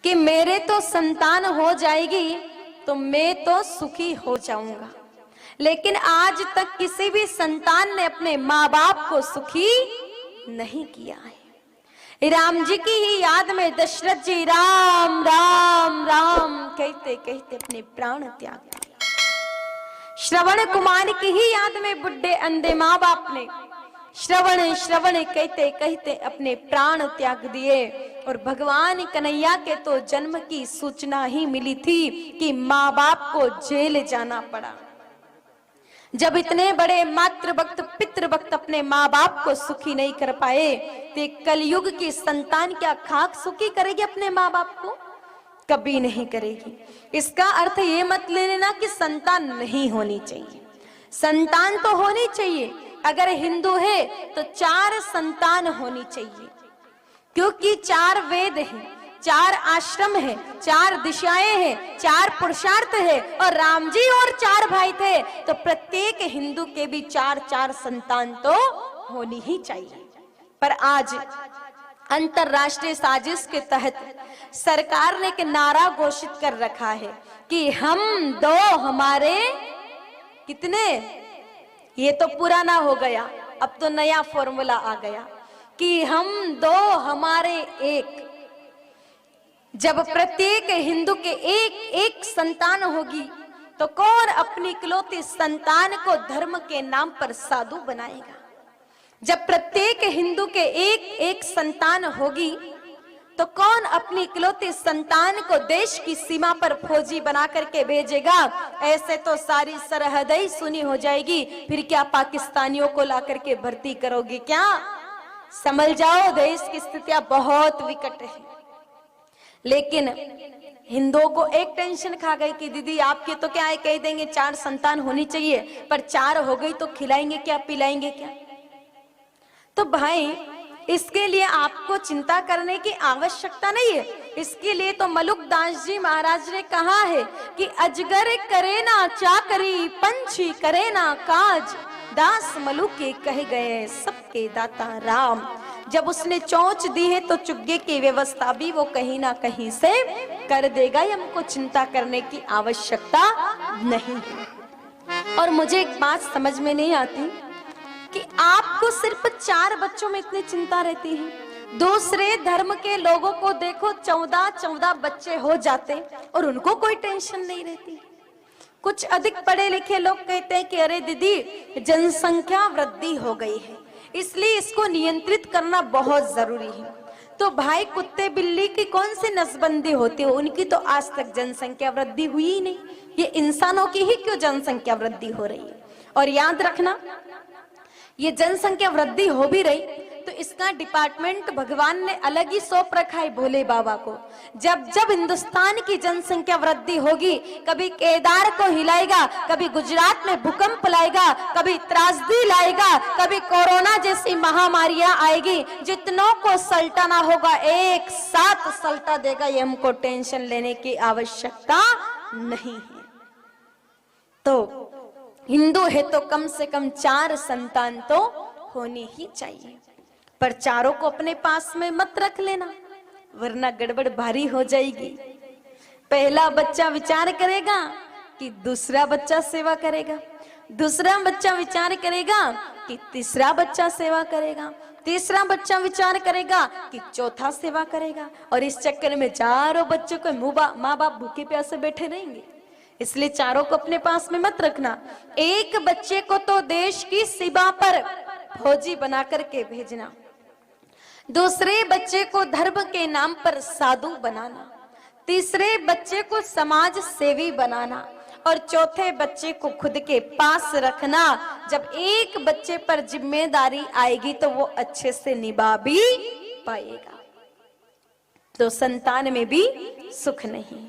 कि मेरे तो संतान हो जाएगी तो मैं तो सुखी हो जाऊंगा, लेकिन आज तक किसी भी संतान ने अपने माँ बाप को सुखी नहीं किया है। राम जी की ही याद में दशरथ जी राम राम राम कहते कहते अपने प्राण त्याग दिए। श्रवण कुमार की ही याद में बुढ़े अंधे माँ बाप ने श्रवण श्रवण कहते कहते अपने प्राण त्याग दिए। और भगवान कन्हैया के तो जन्म की सूचना ही मिली थी कि माँ बाप को जेल जाना पड़ा। जब इतने बड़े मातृभक्त पितृभक्त अपने माँ बाप को सुखी नहीं कर पाए, तो कलयुग की संतान क्या खाक सुखी करेगी अपने माँ बाप को? कभी नहीं करेगी। इसका अर्थ ये मत ले लेना कि संतान नहीं होनी चाहिए, संतान तो होनी चाहिए। अगर हिंदू है तो 4 संतान होनी चाहिए, क्योंकि 4 वेद हैं, 4 आश्रम है, 4 दिशाएं हैं, 4 पुरुषार्थ है। और राम जी और 4 भाई थे, तो प्रत्येक हिंदू के भी 4 संतान तो होनी ही चाहिए। पर आज अंतरराष्ट्रीय साजिश के तहत सरकार ने एक नारा घोषित कर रखा है कि हम 2 हमारे कितने, ये तो पुराना हो गया, अब तो नया फॉर्मूला आ गया कि हम 2 हमारे 1। जब प्रत्येक हिंदू के एक संतान होगी तो कौन अपनी इकलौती संतान को धर्म के नाम पर साधु बनाएगा? जब प्रत्येक हिंदू के एक संतान होगी तो कौन अपनी इकलौती संतान को देश की सीमा पर फौजी बना करके भेजेगा? ऐसे तो सारी सरहदें ही सुनी हो जाएगी, फिर क्या पाकिस्तानियों को ला करके भर्ती करोगे क्या? समझ जाओ, देश की स्थितियां बहुत विकट है। लेकिन हिंदुओं को एक टेंशन खा गई कि दीदी आपके तो क्या है, कह देंगे 4 संतान होनी चाहिए, पर 4 हो गई तो खिलाएंगे क्या, पिलाएंगे क्या? तो भाई इसके लिए आपको चिंता करने की आवश्यकता नहीं है। इसके लिए तो मलुकदास जी महाराज ने कहा है कि अजगर करे ना चाकरी, पंछी करे ना काज, दास मलुके कह गए सबके दाता राम। जब उसने चोंच दी है तो चुग्गे की व्यवस्था भी वो कहीं ना कहीं से कर देगा, ये हमको चिंता करने की आवश्यकता नहीं है। और मुझे एक बात समझ में नहीं आती कि आपको सिर्फ 4 बच्चों में इतनी चिंता रहती है। दूसरे धर्म के लोगों को देखो 14 बच्चे हो जाते और उनको कोई टेंशन नहीं रहती। कुछ अधिक पढ़े लिखे लोग कहते हैं कि अरे दीदी जनसंख्या वृद्धि हो गई है, इसलिए इसको नियंत्रित करना बहुत जरूरी है। तो भाई कुत्ते बिल्ली की कौन सी नसबंदी होती है? उनकी तो आज तक जनसंख्या वृद्धि हुई ही नहीं, ये इंसानों की ही क्यों जनसंख्या वृद्धि हो रही है? और याद रखना, ये जनसंख्या वृद्धि हो भी रही तो इसका डिपार्टमेंट भगवान ने अलग ही सौंप रखा है भोले बाबा को। जब जब हिंदुस्तान की जनसंख्या वृद्धि होगी, कभी केदार को हिलाएगा, कभी गुजरात में भूकंप लाएगा, कभी त्रासदी लाएगा, कभी कोरोना जैसी महामारियां आएगी, जितनों को सल्टाना होगा एक साथ सल्टा देगा। ये हमको टेंशन लेने की आवश्यकता नहीं है। तो हिंदू है तो कम से कम 4 संतान तो होनी ही चाहिए, पर 4 को अपने पास में मत रख लेना, वरना गड़बड़ भारी हो जाएगी। पहला बच्चा विचार करेगा कि दूसरा बच्चा सेवा करेगा, दूसरा बच्चा विचार करेगा कि तीसरा बच्चा सेवा करेगा, तीसरा बच्चा विचार करेगा कि चौथा सेवा करेगा, और इस चक्कर में 4 बच्चों को माँ बाप भूखे प्यासे बैठे रहेंगे। इसलिए 4 को अपने पास में मत रखना। एक बच्चे को तो देश की सीमा पर फौजी बना करके भेजना, दूसरे बच्चे को धर्म के नाम पर साधु बनाना, तीसरे बच्चे को समाज सेवी बनाना, और चौथे बच्चे को खुद के पास रखना। जब एक बच्चे पर जिम्मेदारी आएगी तो वो अच्छे से निभा भी पाएगा। तो संतान में भी सुख नहीं।